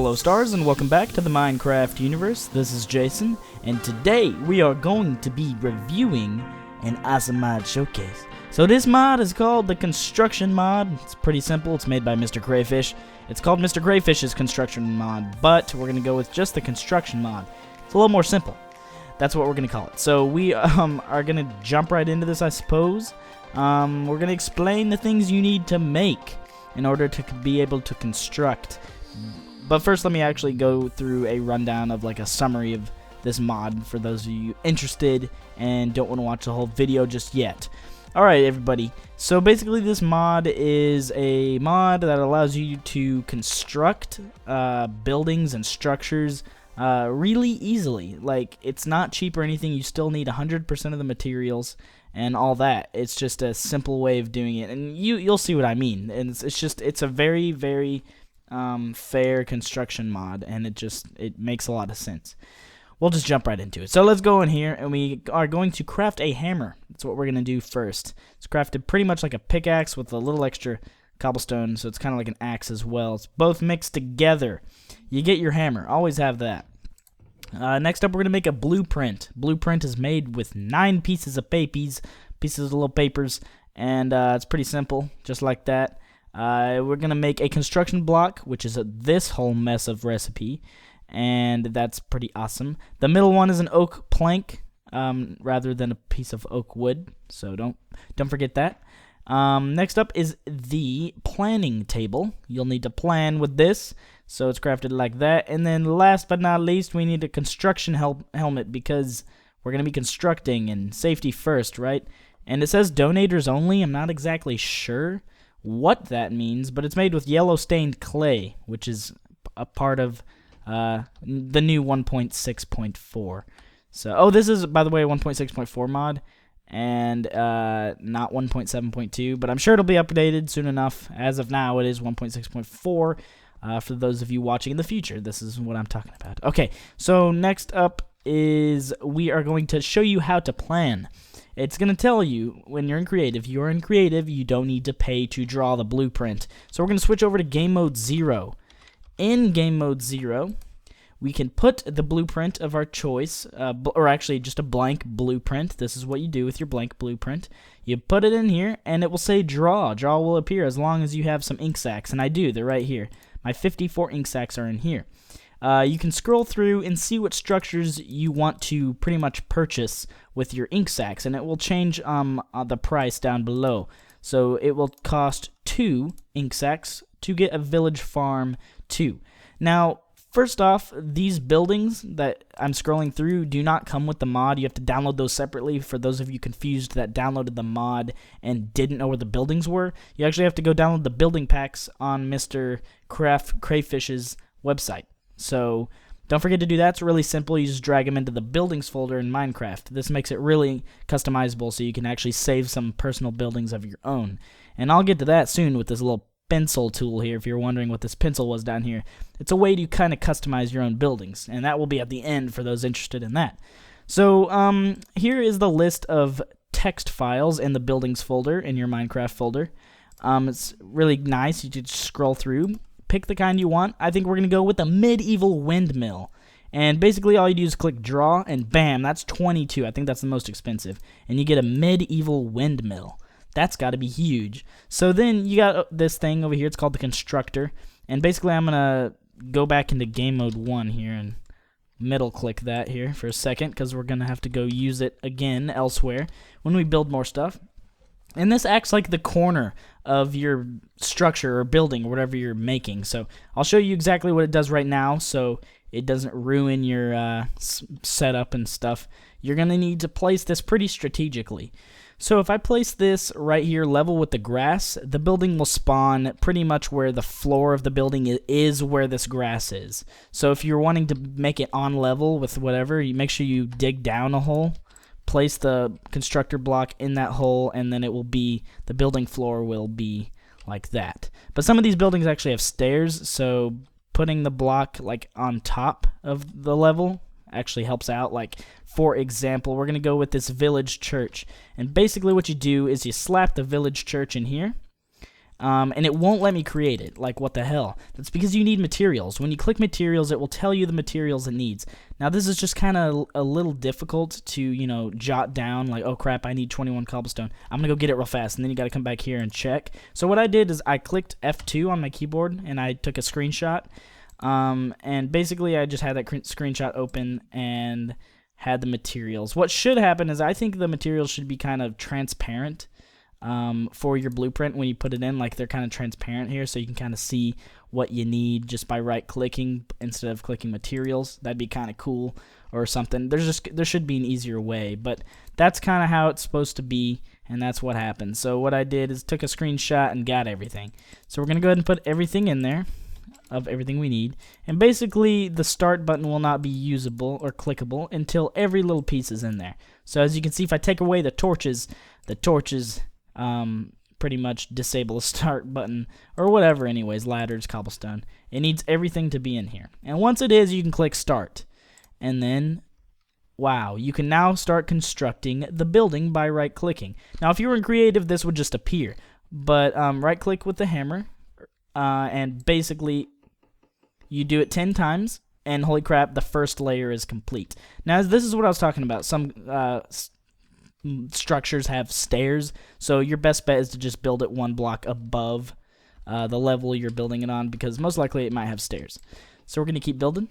Hello stars and welcome back to the Minecraft universe. This is Jason, and today we are going to be reviewing an awesome mod showcase. So this mod is called the Construction mod. It's pretty simple. It's made by Mr. Crayfish. It's called Mr. Crayfish's Construction mod, but we're going to go with just the Construction mod. It's a little more simple. That's what we're going to call it. So we are going to jump right into this, I suppose. We're going to explain the things you need to make in order to be able to construct. But first, let me actually go through a rundown of like a summary of this mod for those of you interested and don't want to watch the whole video just yet. Alright, everybody. So basically, this mod is a mod that allows you to construct buildings and structures really easily. Like, it's not cheap or anything. You still need 100% of the materials and all that. It's just a simple way of doing it, and you'll see what I mean. And it's a very, very fair construction mod, and it makes a lot of sense. We'll just jump right into it. So let's go in here, and we are going to craft a hammer. That's what we're going to do first. It's crafted pretty much like a pickaxe with a little extra cobblestone, so it's kind of like an axe as well. It's both mixed together. You get your hammer. Always have that. Next up, we're going to make a blueprint. Blueprint is made with 9 pieces of pieces of little papers, and it's pretty simple, just like that. We're going to make a construction block, which is this whole mess of recipe, and that's pretty awesome. The middle one is an oak plank rather than a piece of oak wood, so don't forget that. Next up is the planning table. You'll need to plan with this, so it's crafted like that. And then last but not least, we need a construction helmet because we're going to be constructing, and safety first, right? And it says donators only. I'm not exactly sure what that means, but it's made with yellow stained clay, which is a part of the new 1.6.4. So, this is, by the way, a 1.6.4 mod, and not 1.7.2, but I'm sure it'll be updated soon enough. As of now, it is 1.6.4. For those of you watching in the future, this is what I'm talking about. Okay, so next up is we are going to show you how to plan. It's going to tell you when you're in creative. You're in creative, you don't need to pay to draw the blueprint. So we're going to switch over to game mode 0. In game mode 0, we can put the blueprint of our choice, or actually just a blank blueprint. This is what you do with your blank blueprint. You put it in here, and it will say draw. Draw will appear as long as you have some ink sacs, and I do. They're right here. My 54 ink sacs are in here. You can scroll through and see what structures you want to pretty much purchase with your ink sacs, and it will change the price down below. So it will cost 2 ink sacs to get a village farm 2. Now, first off, these buildings that I'm scrolling through do not come with the mod. You have to download those separately. For those of you confused that downloaded the mod and didn't know where the buildings were, you actually have to go download the building packs on Mr. Crayfish's website. So don't forget to do that. It's really simple. You just drag them into the buildings folder in Minecraft. This makes it really customizable, so you can actually save some personal buildings of your own. And I'll get to that soon with this little pencil tool here. If you're wondering what this pencil was down here, it's a way to kind of customize your own buildings, and that will be at the end for those interested in that. So here is the list of text files in the buildings folder in your Minecraft folder. It's really nice. You just scroll through, pick the kind you want. I think we're going to go with the medieval windmill. And basically all you do is click draw, and bam, that's 22. I think that's the most expensive. And you get a medieval windmill. That's got to be huge. So then you got this thing over here. It's called the constructor. And basically I'm going to go back into game mode 1 here and middle click that here for a second, because we're going to have to go use it again elsewhere when we build more stuff. And this acts like the corner of your structure or building or whatever you're making. So I'll show you exactly what it does right now so it doesn't ruin your setup and stuff. You're going to need to place this pretty strategically. So if I place this right here level with the grass, the building will spawn pretty much where the floor of the building is where this grass is. So if you're wanting to make it on level with whatever, you make sure you dig down a hole. Place the constructor block in that hole, and then it will be, the building floor will be like that. But some of these buildings actually have stairs, so putting the block like on top of the level actually helps out. Like, for example, we're going to go with this village church, and basically what you do is you slap the village church in here, and it won't let me create it. Like, what the hell? That's because you need materials. When you click materials, it will tell you the materials it needs. Now, this is just kind of a little difficult to, you know, jot down, like, oh crap, I need 21 cobblestone. I'm gonna go get it real fast, and then you gotta come back here and check. So what I did is I clicked F2 on my keyboard, and I took a screenshot, and basically I just had that screenshot open and had the materials. What should happen is I think the materials should be kind of transparent for your blueprint when you put it in. Like, they're kind of transparent here, so you can kind of see what you need just by right-clicking instead of clicking materials. That'd be kind of cool or something. There should be an easier way, but that's kind of how it's supposed to be, and that's what happened. So what I did is took a screenshot and got everything. So we're gonna go ahead and put everything in there of everything we need, and basically the start button will not be usable or clickable until every little piece is in there. So as you can see, if I take away the torches pretty much disable the start button or whatever. Anyways, ladders, cobblestone, it needs everything to be in here, and once it is, you can click start, and then wow, you can now start constructing the building by right clicking. Now if you were in creative, this would just appear, but right click with the hammer, and basically you do it 10 times, and holy crap, the first layer is complete. Now this is what I was talking about. Some structures have stairs, so your best bet is to just build it one block above the level you're building it on, because most likely it might have stairs. So we're gonna keep building.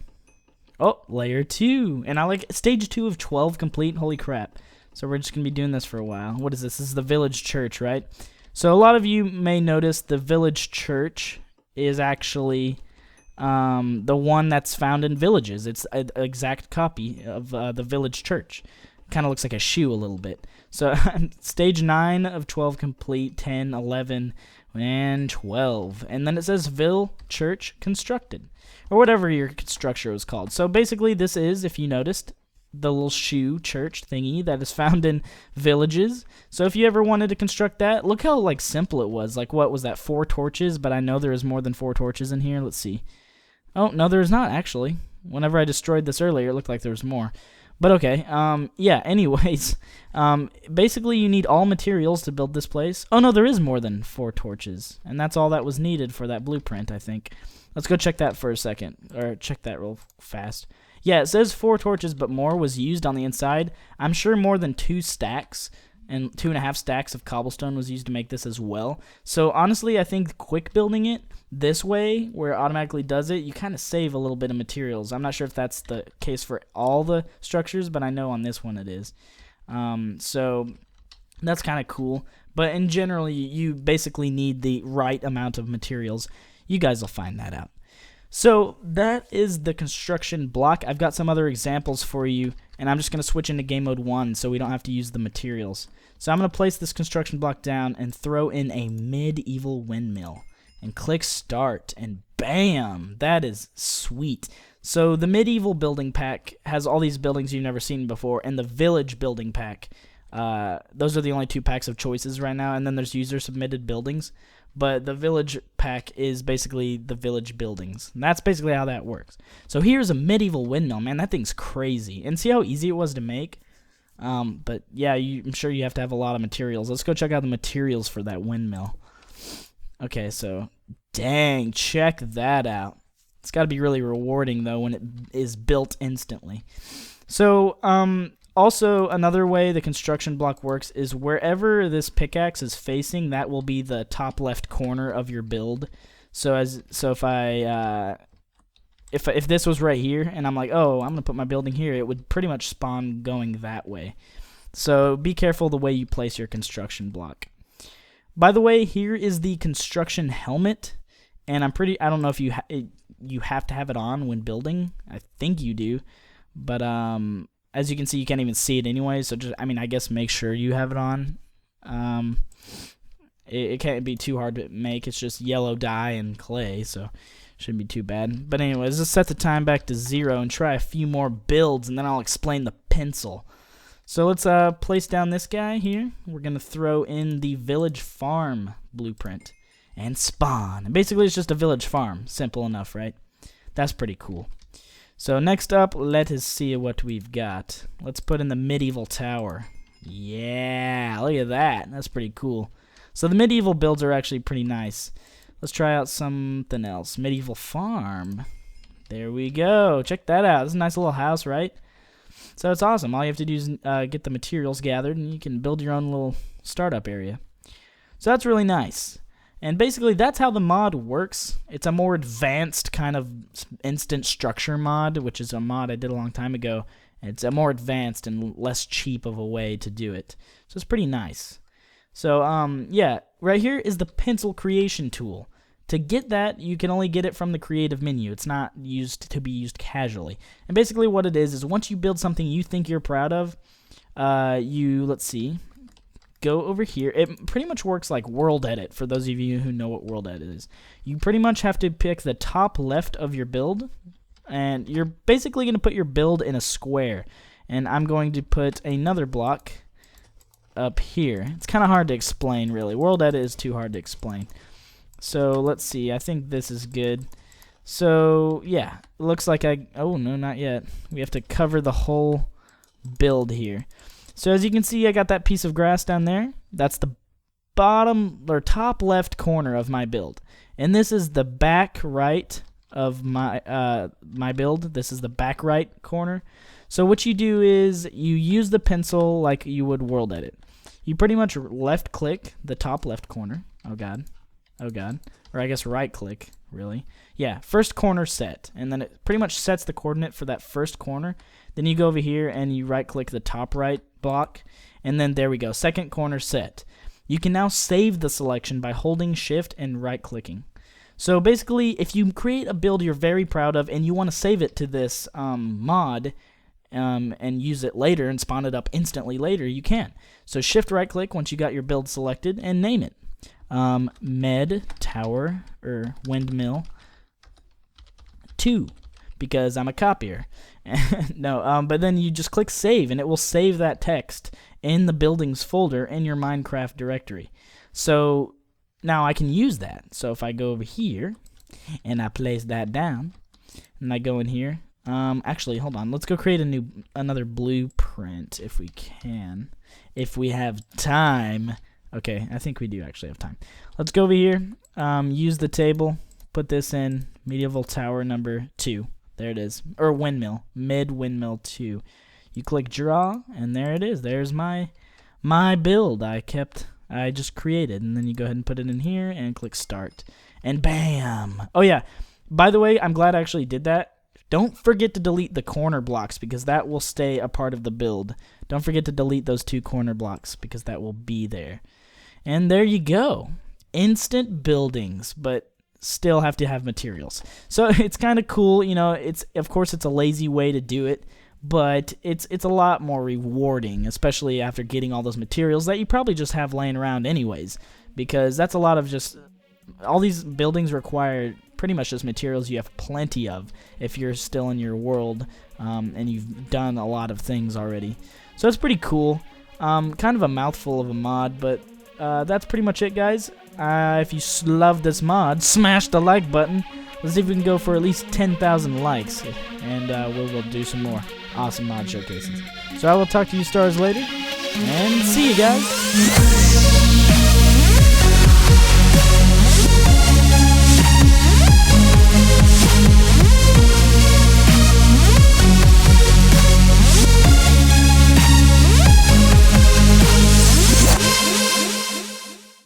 Oh, layer 2, and I like stage 2 of 12 complete. Holy crap. So we're just gonna be doing this for a while. What is this? This is the village church, right? So a lot of you may notice the village church is actually the one that's found in villages. It's an exact copy of the village church. Kind of looks like a shoe a little bit. So stage 9 of 12 complete, 10, 11, and 12. And then it says Ville Church constructed, or whatever your structure was called. So basically this is, if you noticed, the little shoe church thingy that is found in villages. So if you ever wanted to construct that, look how like simple it was. Like, what was that, 4 torches? But I know there is more than 4 torches in here. Let's see. Oh, no, there's not actually. Whenever I destroyed this earlier, it looked like there was more. But okay, yeah, anyways, basically you need all materials to build this place. Oh no, there is more than 4 torches, and that's all that was needed for that blueprint, I think. Let's go check that for a second, or check that real fast. Yeah, it says 4 torches, but more was used on the inside. I'm sure more than 2 stacks, and 2.5 stacks of cobblestone was used to make this as well. So honestly, I think quick building it this way, where it automatically does it, you kind of save a little bit of materials. I'm not sure if that's the case for all the structures, but I know on this one it is. So that's kind of cool. But in general, you basically need the right amount of materials. You guys will find that out. So that is the construction block. I've got some other examples for you, and I'm just going to switch into game mode 1 so we don't have to use the materials. So I'm going to place this construction block down and throw in a medieval windmill. And click start, and bam, that is sweet. So the medieval building pack has all these buildings you've never seen before, and the village building pack, those are the only 2 packs of choices right now, and then there's user submitted buildings, but the village pack is basically the village buildings, and that's basically how that works. So here's a medieval windmill. Man, that thing's crazy, and see how easy it was to make? But yeah, I'm sure you have to have a lot of materials. Let's go check out the materials for that windmill. Okay, so, dang, check that out. It's got to be really rewarding, though, when it is built instantly. So, also, another way the construction block works is wherever this pickaxe is facing, that will be the top left corner of your build. So if this was right here, and I'm like, oh, I'm going to put my building here, it would pretty much spawn going that way. So, be careful the way you place your construction block. By the way, here is the construction helmet, and I don't know if you have to have it on when building. I think you do, but as you can see, you can't even see it anyway. So just, I guess make sure you have it on. It can't be too hard to make. It's just yellow dye and clay, so shouldn't be too bad. But anyways, let's set the time back to 0 and try a few more builds, and then I'll explain the pencil. So let's place down this guy here. We're going to throw in the village farm blueprint and spawn. And basically, it's just a village farm. Simple enough, right? That's pretty cool. So next up, let us see what we've got. Let's put in the medieval tower. Yeah, look at that. That's pretty cool. So the medieval builds are actually pretty nice. Let's try out something else. Medieval farm. There we go. Check that out. This is a nice little house, right? So it's awesome. All you have to do is get the materials gathered, and you can build your own little startup area. So that's really nice. And basically, that's how the mod works. It's a more advanced kind of instant structure mod, which is a mod I did a long time ago. It's a more advanced and less cheap of a way to do it. So it's pretty nice. So, yeah, right here is the pencil creation tool. To get that, you can only get it from the creative menu. It's not used to be used casually. And basically what it is once you build something you think you're proud of, let's see, go over here. It pretty much works like World Edit, for those of you who know what World Edit is. You pretty much have to pick the top left of your build, and you're basically going to put your build in a square. And I'm going to put another block up here. It's kind of hard to explain, really. World Edit is too hard to explain. So let's see. I think this is good. So yeah, it looks like oh no, not yet. We have to cover the whole build here. So as you can see, I got that piece of grass down there. That's the bottom or top left corner of my build, and this is the back right of my my build. This is the back right corner. So what you do is you use the pencil like you would World Edit. You pretty much left click the top left corner. Oh god. Oh god. Or I guess right click, really. Yeah, first corner set. And then it pretty much sets the coordinate for that first corner. Then you go over here and you right click the top right block. And then there we go, second corner set. You can now save the selection by holding shift and right clicking. So basically, if you create a build you're very proud of and you want to save it to this mod, and use it later and spawn it up instantly later, you can. So shift right click once you got your build selected and name it. Med Tower or Windmill 2, because I'm a copier. No, but then you just click save and it will save that text in the buildings folder in your Minecraft directory. So now I can use that. So if I go over here and I place that down and I go in here, actually hold on, let's go create another blueprint if we can, if we have time. Okay, I think we do actually have time. Let's go over here, use the table, put this in medieval tower number 2. There it is, or windmill, mid windmill 2. You click draw, and there it is. There's my build I just created, and then you go ahead and put it in here and click start, and bam. Oh yeah, by the way, I'm glad I actually did that. Don't forget to delete the corner blocks because that will stay a part of the build. Don't forget to delete those 2 corner blocks because that will be there. And there you go. Instant buildings, but still have to have materials. So it's kind of cool, you know, of course it's a lazy way to do it, but it's a lot more rewarding, especially after getting all those materials that you probably just have laying around anyways, because that's a lot of just all these buildings require pretty much just materials you have plenty of if you're still in your world and you've done a lot of things already. So it's pretty cool. Kind of a mouthful of a mod, but that's pretty much it, guys. If you love this mod, smash the like button. Let's see if we can go for at least 10,000 likes, and we'll do some more awesome mod showcases. So I will talk to you stars later, and see you guys.